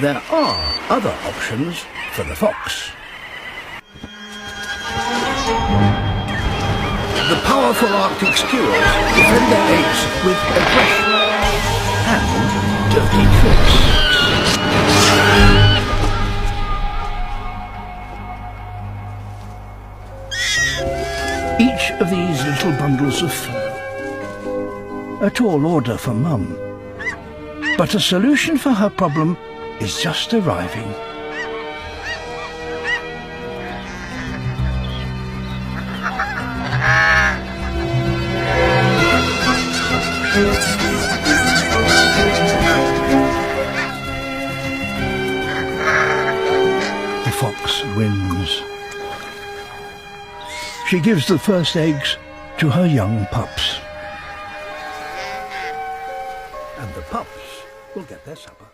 there are other options for the fox. The powerful Arctic squirrels defend their eggs with aggression and dirty tricks. Each of these little bundles of fur, a tall order for Mum. But a solution for her problem is just arriving. The fox wins. She gives the first eggs to her young pups. And the pups will get their supper.